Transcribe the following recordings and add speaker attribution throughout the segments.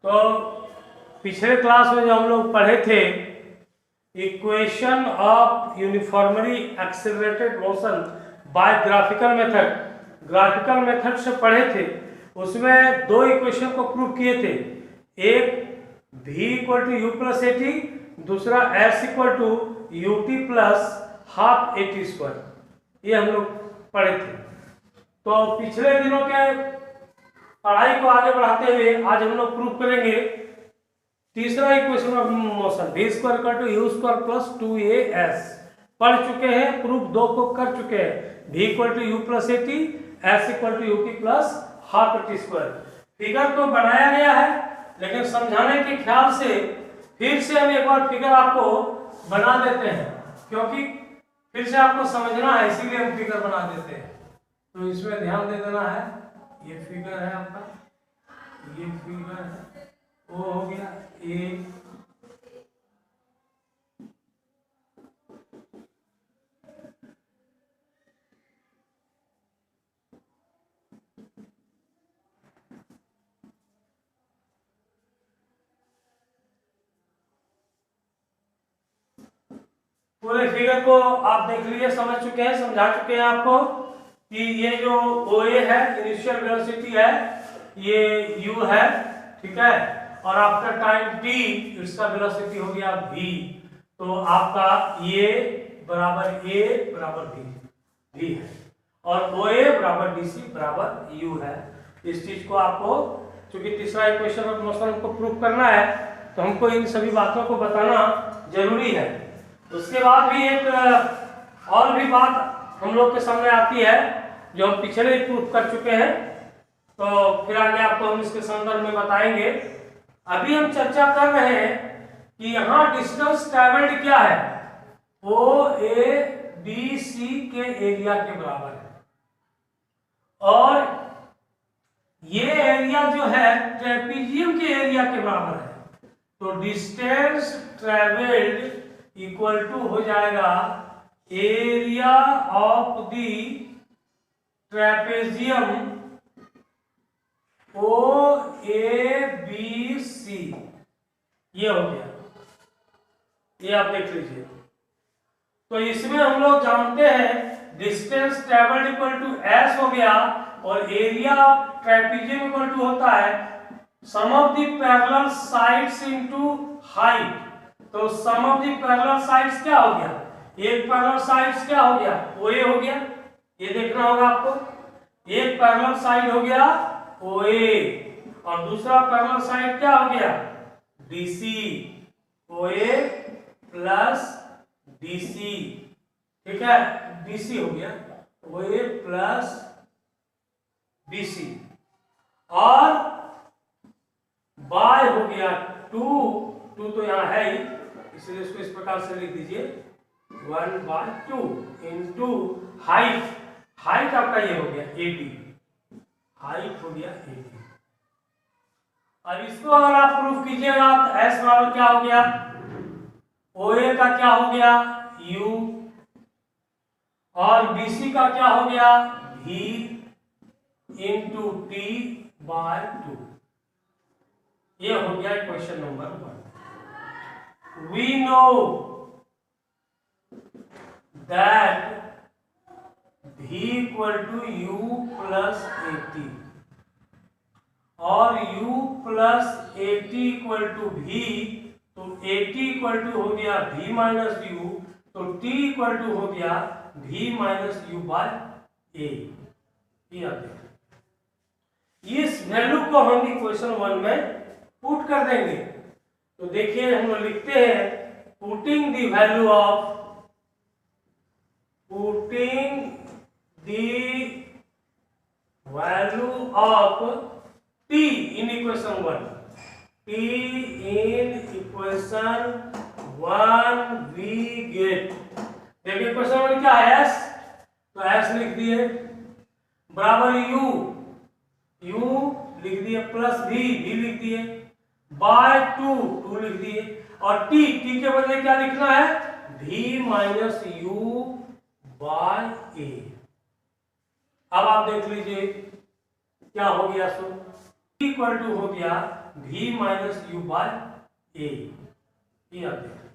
Speaker 1: तो पिछले क्लास में जो हम लोग पढ़े थे equation of uniformly accelerated motion by graphical method से पढ़े थे। उसमें दो इक्वेशन को प्रूव किए थे, एक v equal to u plus a t, दूसरा s equal to u t plus half a t square. ये हम लोग पढ़े थे। तो पिछले दिनों के पढ़ाई को आगे बढ़ाते हुए आज हम लोग प्रूव करेंगे तीसरा equation of motion v square equal to u square plus 2as। पढ़ चुके हैं, प्रूफ दो को कर चुके हैं, v equal to u plus a t, s equal to u t plus half a t square. Figure तो बनाया गया है, लेकिन समझाने के ख्याल से फिर से हम एक बार फिगर आपको बना देते हैं, क्योंकि फिर से आपको समझना है, इसीलिए हम फिगर बना देते हैं। तो इसमें ध्यान दे देना है। ये फिगर है आपका, ये फिगर है, वो हो गया ए, पूरे फिगर को आप देख लीजिए, समझ चुके हैं, समझा चुके हैं आपको कि ये जो OA है इनिशियल वेलोसिटी है, ये U है, ठीक है, और आफ्टर टाइम t इसका वेलोसिटी हो गया v। तो आपका ये बराबर a बराबर v है और OA बराबर DC बराबर U है। इस चीज को आपको, चूंकि तीसरा इक्वेशन ऑफ मोशन को प्रूव करना है, तो हमको इन सभी बातों को बताना जरूरी है। उसके बाद भी एक और भी बात हम लोग के सामने आती है जो हम पिछले ही प्रूफ कर चुके हैं, तो फिर आगे आपको हम इसके संदर्भ में बताएंगे। अभी हम चर्चा कर रहे हैं कि यहाँ डिस्टेंस ट्रैवल्ड क्या है, OABC के एरिया के बराबर है, और ये एरिया जो है ट्रेपीजियम के एरिया के बराबर है। तो डिस्टेंस ट्रैवल्ड इक्वल टू हो जाएगा area of the trapezium OABC। ये हो गया, ये आप देख लीजिए। तो इसमें हम लोग जानते हैं distance travelled equal to s हो गया, और area of trapezium equal to होता है sum of the parallel sides into height. तो sum of the parallel sides क्या हो गया, एक पैरेलल साइड्स क्या हो गया, OA हो गया, ये देखना होगा आपको। एक पैरेलल साइड हो गया OA और दूसरा पैरेलल साइड क्या हो गया, DC। OA प्लस DC, ठीक है, DC हो गया, OA प्लस BC, और बाय हो गया 2 तो यहाँ है ही, इसलिए इसको इस प्रकार से लिख दीजिए 1/2 इंटू हाइट आपका ये हो गया 80, हाइट हो गया 80। अब इसको अगर आप प्रूफ कीजिएगा तो s बराबर क्या हो गया, OA का क्या हो गया U, और BC का क्या हो गया V इंटू T/2। ये हो गया question number 1। We know that V equal to U plus 80 और U plus 80 equal to V। तो 80 इक्वल टू हो गया V माइनस U, तो T इक्वल टू हो गया V minus U by A। ये आप देखें, इस वैल्यू को हम इक्वेशन 1 में पुट कर देंगे। तो देखिए हम लोग लिखते हैं putting the value of T in equation 1, T in equation 1 we get, देखिए इक्वेशन 1 क्या है S, तो S लिख दिए बराबर U लिख दिए प्लस V लिख दिए बाय 2 लिख दिए, और T के बदले क्या लिखना है, V minus U by A। अब आप देख लीजिए क्या हो गया, सो इक्वल टू हो गया v माइनस यू बाय ए। ये आप देखें,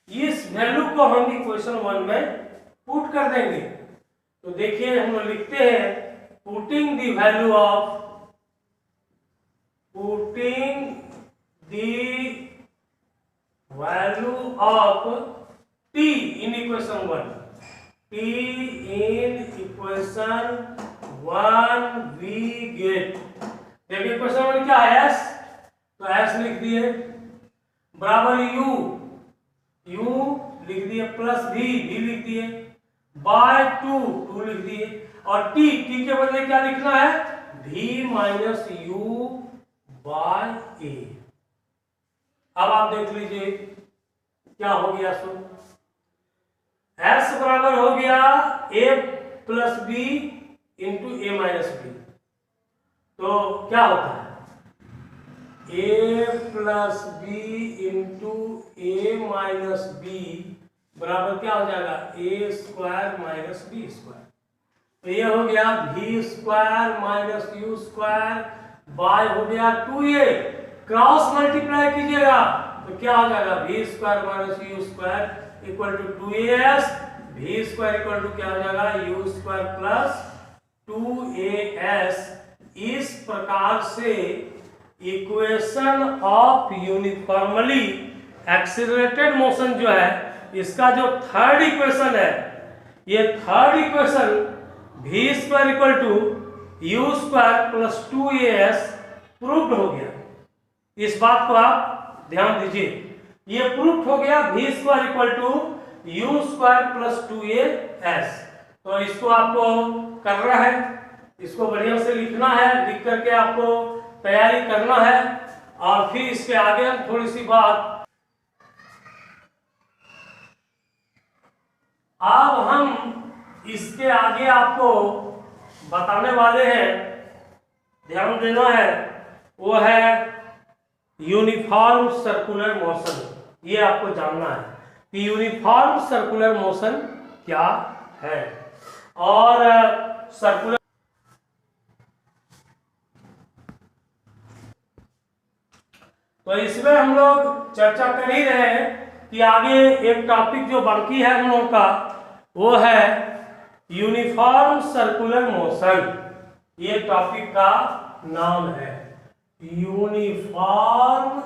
Speaker 1: इस वैल्यू को हम इक्वेशन 1 में पुट कर देंगे। तो देखिए हम लोग लिखते हैं putting the value of t in equation 1, t in equation 1 we get, देखिए इक्वेशन 1 क्या है s, तो s लिख दिए बराबर u लिख दिए प्लस v लिख दिए बाय 2 लिख दिए और t के बदले क्या लिखना है v माइनस यू बाय ए। अब आप देख लीजिए क्या हो गया, सो s बराबर हो गया a plus b into a minus b. तो क्या होता है a plus b into a minus b बराबर क्या हो जाएगा a square minus b square. तो ये हो गया v square minus u square by हो गया 2a, क्रॉस मल्टीप्लाई कीजिएगा तो क्या हो जाएगा v square minus u square equal to 2as, v square equal to क्या हो जाएगा u स्क्वायर प्लस 2as। इस प्रकार से equation of uniformly accelerated motion जो है इसका जो थर्ड इक्वेशन है, ये third equation v square equal to u square plus 2as proved हो गया। इस बात को आप ध्यान दीजिए, ये प्रूफ हो गया v square equal to u square plus 2as। तो इसको आपको करना है, इसको बढ़िया से लिखना है, लिख करके आपको तैयारी करना है और फिर इसके आगे थोड़ी सी बात अब हम इसके आगे आपको बताने वाले हैं, ध्यान देना है, वो है यूनिफॉर्म सर्कुलर मोशन। ये आपको जानना है कि यूनिफॉर्म सर्कुलर मोशन क्या है और सर्कुलर, तो इसमें हम लोग चर्चा कर ही रहे हैं कि आगे एक टॉपिक जो बाकी है हम लोगों का वो है यूनिफॉर्म सर्कुलर मोशन। ये टॉपिक का नाम है यूनिफॉर्म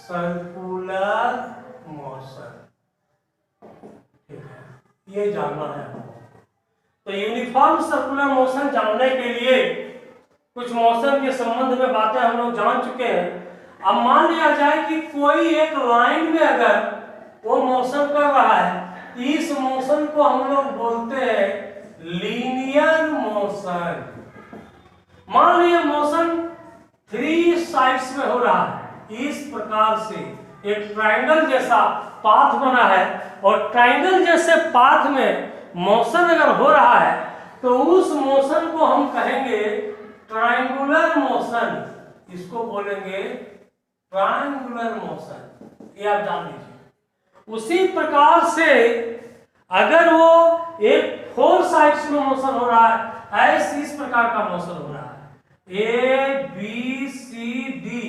Speaker 1: सर्कुलर मोशन। ठीक है, ये जानना है हमको। तो यूनिफॉर्म सर्कुलर मोशन जानने के लिए कुछ मोशन के संबंध में बातें हम लोग जान चुके हैं। अब मान लिया जाए कि कोई एक लाइन में अगर वो मोशन कर रहा है, इस मोशन को हम लोग बोलते हैं लीनियर मोशन। मान लिया मोशन 3 साइड्स में हो रहा है, इस प्रकार से एक ट्रायंगल जैसा पाथ बना है और ट्रायंगल जैसे पाथ में मोशन अगर हो रहा है तो उस मोशन को हम कहेंगे ट्रायंगुलर मोशन। इसको बोलेंगे ट्रायंगुलर मोशन, ये आप जान लीजिए। उसी प्रकार से अगर वो एक 4 साइड्स में मोशन हो रहा है, ऐसे इस प्रकार का मोशन हो रहा है ए बी सी डी,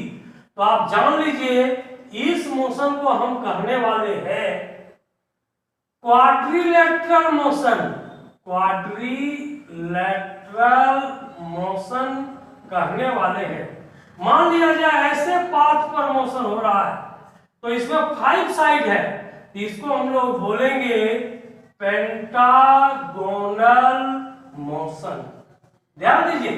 Speaker 1: तो आप जान लीजिए इस मोशन को हम कहने वाले हैं क्वाड्रिलेटरल मोशन। क्वाड्रिलेटरल मोशन कहने वाले हैं। मान लिया जाए ऐसे पाथ पर मोशन हो रहा है तो इसमें 5 साइड है, तो इसको हम लोग बोलेंगे पेंटागोनल मोशन। ध्यान दीजिए,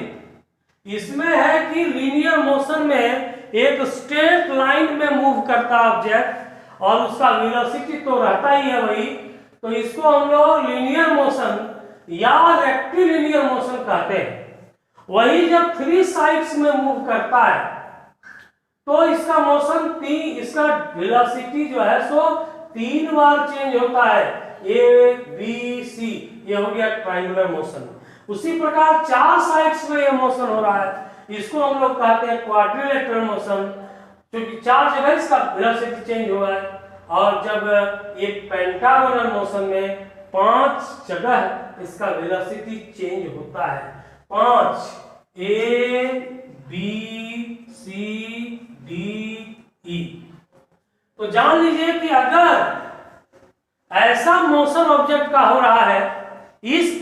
Speaker 1: इसमें है कि लीनियर मोशन में एक स्ट्रेट लाइन में मूव करता ऑब्जेक्ट और उसका वेलोसिटी तो रहता ही है वही, तो इसको हम लोग लीनियर मोशन या रेक्टिलिनियर मोशन कहते हैं। वही जब 3 साइड्स में मूव करता है तो इसका मोशन इसका वेलोसिटी जो है सो 3 बार चेंज होता है, ए बी सी, ये हो गया ट्रायंगुलर मोशन। उसी प्रकार 4 साइड्स में ये मोशन हो रहा है, इसको हम लोग कहते हैं क्वाड्रिलेटरल मोशन, क्योंकि 4 जगह इसका वेलोसिटी चेंज हुआ है। और जब ये पेंटागोनल मोशन में 5 जगह इसका वेलोसिटी चेंज होता है, 5 ए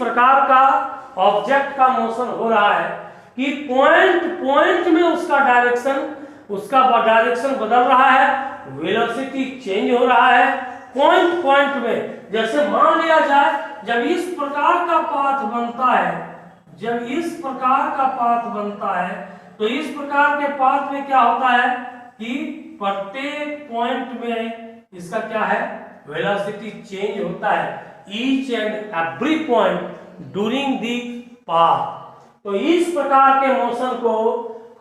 Speaker 1: प्रकार का ऑब्जेक्ट का मोशन हो रहा है कि पॉइंट में उसका डायरेक्शन बदल रहा है, वेलोसिटी चेंज हो रहा है पॉइंट में। जैसे मान लिया जाए जब इस प्रकार का पाथ बनता है तो इस प्रकार के पाथ में क्या होता है कि प्रत्येक पॉइंट में इसका क्या है, वेलोसिटी चेंज होता है, each and every point during the path. तो इस प्रकार के मोशन को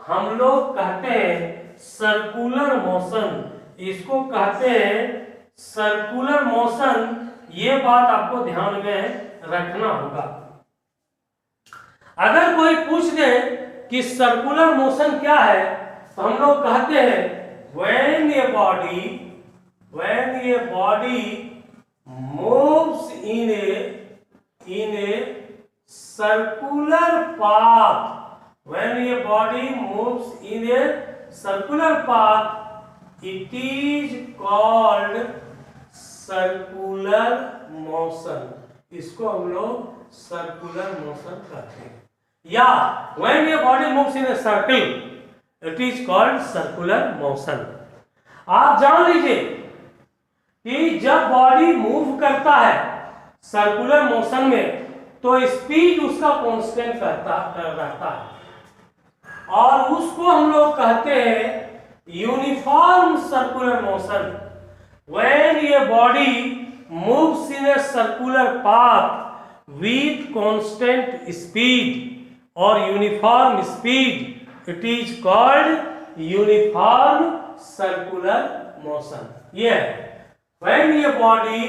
Speaker 1: हम लोग कहते हैं सर्कुलर मोशन, इसको कहते हैं सर्कुलर मोशन। ये बात आपको ध्यान में रखना होगा। अगर कोई पूछ दे कि सर्कुलर मोशन क्या है तो हम लोग कहते हैं when a body moves in a circular path, when a body moves in a circular path, it is called circular motion। इसको हम लोग सर्कुलर मोशन कहते हैं। या when a body moves in a circle, it is called circular motion। आप जान लीजिए कि जब बॉडी मूव करता है सर्कुलर मोशन में तो स्पीड उसका कांस्टेंट रहता है और उसको हम लोग कहते हैं uniform circular motion. When a body moves in a circular path with constant speed or uniform speed, it is called uniform circular motion। ये when a body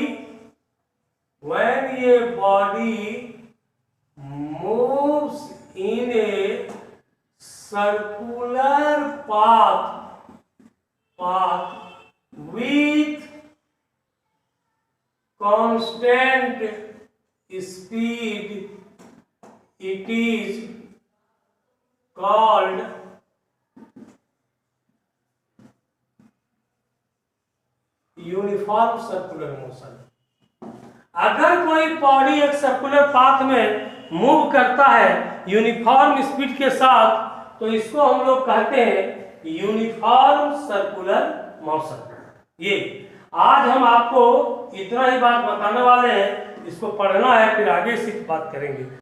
Speaker 1: moves in a circular path with constant speed, it is called uniform circular motion. अगर कोई body एक circular path में move करता है uniform speed के साथ तो इसको हम लोग कहते हैं यूनिफॉर्म सर्कुलर मोशन। ये आज हम आपको इतना ही बात बताने वाले हैं, इसको पढ़ना है फिर आगे से बात करेंगे।